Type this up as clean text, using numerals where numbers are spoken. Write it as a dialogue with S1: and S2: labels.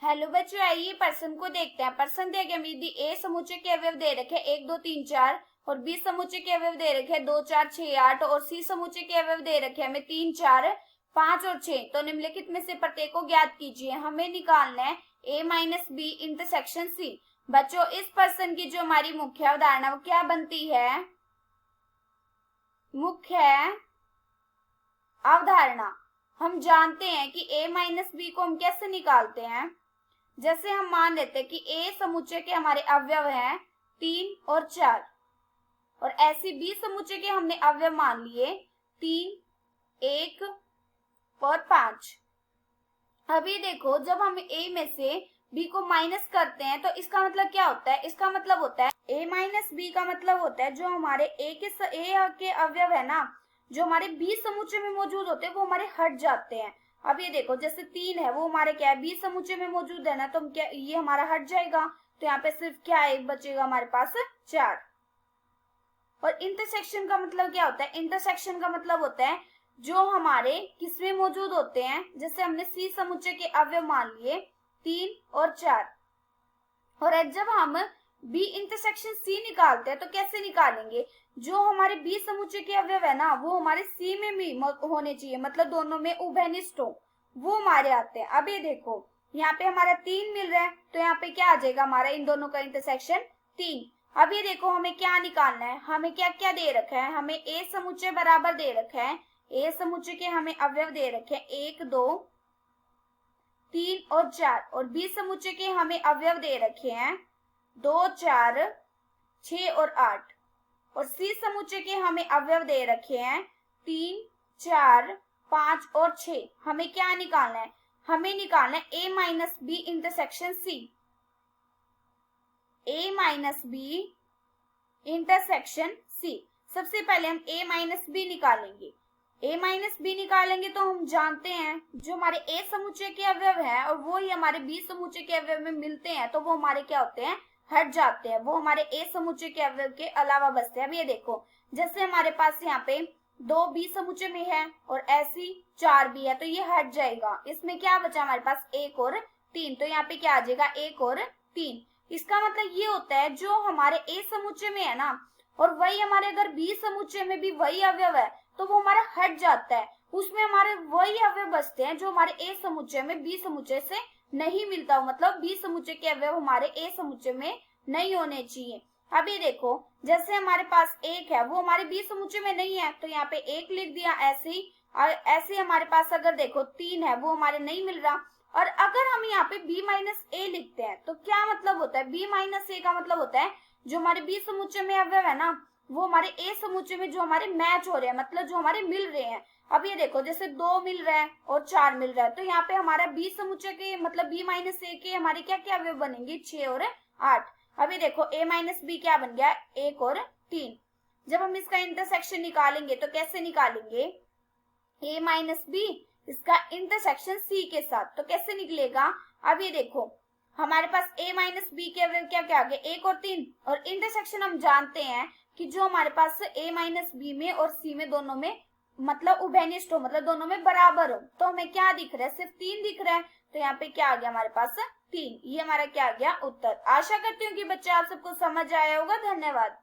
S1: Hello बच्चों, आइए प्रश्न को देखते हैं। प्रश्न दिया गया यदि ए समुच्चय के अवयव दे रखे 1 2 3 4 और बी समुच्चय के अवयव दे रखे 2 4 6 8 और सी समुच्चय के अवयव दे रखे हमें 3 4 5 और 6, तो निम्नलिखित में से प्रत्येक को ज्ञात कीजिए। हमें निकालना है a minus B intersection C. बच्चों, इस प्रश्न की जो हमारी मुख्य अवधारणा वो क्या बनती है? मुख्य अवधारणा हम जानते हैं कि a माइनस बी को हम कैसे निकालते हैं। जैसे हम मान लेते हैं कि ए समुच्चय के हमारे अवयव हैं 3 और 4 और ऐसी बी समुच्चय के हमने अवयव मान लिए 3, 1 और 5। अभी देखो, जब हम ए में से बी को माइनस करते हैं तो इसका मतलब क्या होता है? इसका मतलब होता है ए माइनस बी का मतलब होता है जो हमारे ए के अवयव है ना, जो हमारे बी समुच्चय में मौजूद होते हैं वो हमारे हट जाते हैं। अब ये देखो, जैसे 3 है वो हमारे क्या है, बी समुच्चय में मौजूद है ना, तो हम क्या, ये हमारा हट जाएगा, तो यहाँ पे सिर्फ क्या है, बचेगा हमारे पास 4। और इंटरसेक्शन का मतलब क्या होता है? इंटरसेक्शन का मतलब होता है जो हमारे किसमें मौजूद होते हैं। जैसे हमने सी समुच्चय के अवयव मान लिए 3 और 4 और जब हम बी इंटरसेक्शन सी निकालते हैं तो कैसे निकालेंगे? जो हमारे बी समुच्चय के अवयव है ना वो हमारे सी में भी होने चाहिए, मतलब दोनों में उभयनिष्ठ हो, वो हमारे आते हैं। अब ये देखो, यहाँ पे हमारा 3 मिल रहा है तो यहाँ पे क्या आ जाएगा हमारा, इन दोनों का इंटरसेक्शन 3। अब ये देखो, हमें क्या निकालना है, हमें क्या क्या दे रखा है, हमें ए समुच्चय बराबर दे रखा है, ए समुच्चय के हमें अवयव दे रखे हैं 1 2 3 और 4 और बी समुच्चय के हमें अवयव दे रखे हैं 2 4 6 और 8 और सी समुच्चय के हमें अवयव दे रखे हैं 3 4 5 और 6। हमें क्या निकालना है? हमें निकालना है a minus B intersection C. a minus B intersection C. सबसे पहले हम a माइनस बी निकालेंगे। a माइनस बी निकालेंगे तो हम जानते हैं जो हमारे a समुच्चय के अवयव है और वो ही हमारे b समुच्चय के अवयव में मिलते हैं तो वो हमारे क्या होते हैं, हट जाते हैं, वो हमारे ए समुच्चय के अवयव के अलावा बचते हैं। अब ये देखो, जैसे हमारे पास यहाँ पे 2 बी समुच्चय में है और ऐसी 4 बी है तो ये हट जाएगा। इसमें क्या बचा हमारे पास 1 और 3, तो यहाँ पे क्या आ जाएगा 1 और 3। इसका मतलब ये होता है जो हमारे ए समुच्चय में है ना और वही हमारे अगर बी समुच्चय में भी वही अवयव है तो वो हमारा हट जाता है, उसमें हमारे वही अवयव बचते हैं जो हमारे ए समुच्चय में बी समुच्चय से नहीं मिलता हो, मतलब बी समुच्चय के अवयव हमारे ए समुच्चय में नहीं होने चाहिए। अब ये देखो, जैसे हमारे पास 1 है वो हमारे बी समुच्चय में नहीं है तो यहाँ पे 1 लिख दिया ऐसे ही। ऐसे हमारे पास अगर देखो 3 है वो हमारे नहीं मिल रहा और अगर हम यहाँ पे b माइनस ए लिखते हैं तो क्या मतलब होता है? b माइनस ए का मतलब होता है जो हमारे बी समुच्चय में अवयव है ना वो हमारे ए समुच्चय में जो हमारे मैच हो रहे हैं, मतलब जो हमारे मिल रहे हैं। अब ये देखो, जैसे 2 मिल रहा है और 4 मिल रहा है तो यहाँ पे हमारा बी समुच्चय के मतलब b माइनस ए के हमारे क्या क्या अवयव बनेंगे, 6 और 8। अभी देखो a माइनस बी क्या बन गया, 1 और 3। जब हम इसका इंटरसेक्शन निकालेंगे तो कैसे निकालेंगे? a माइनस बी इसका इंटरसेक्शन c के साथ, तो कैसे निकलेगा? अब ये देखो, हमारे पास a माइनस बी के अवयव क्या क्या आ गए, 1 और 3 और इंटरसेक्शन हम जानते हैं कि जो हमारे पास a माइनस बी में और c में दोनों में मतलब उभयनिष्ठ हो, मतलब दोनों में बराबर हो, तो हमें क्या दिख रहा है, सिर्फ 3 दिख रहा है, तो यहाँ पे क्या आ गया हमारे पास 3। ये हमारा क्या आ गया उत्तर। आशा करती हूँ कि बच्चे आप सबको समझ आया होगा। धन्यवाद।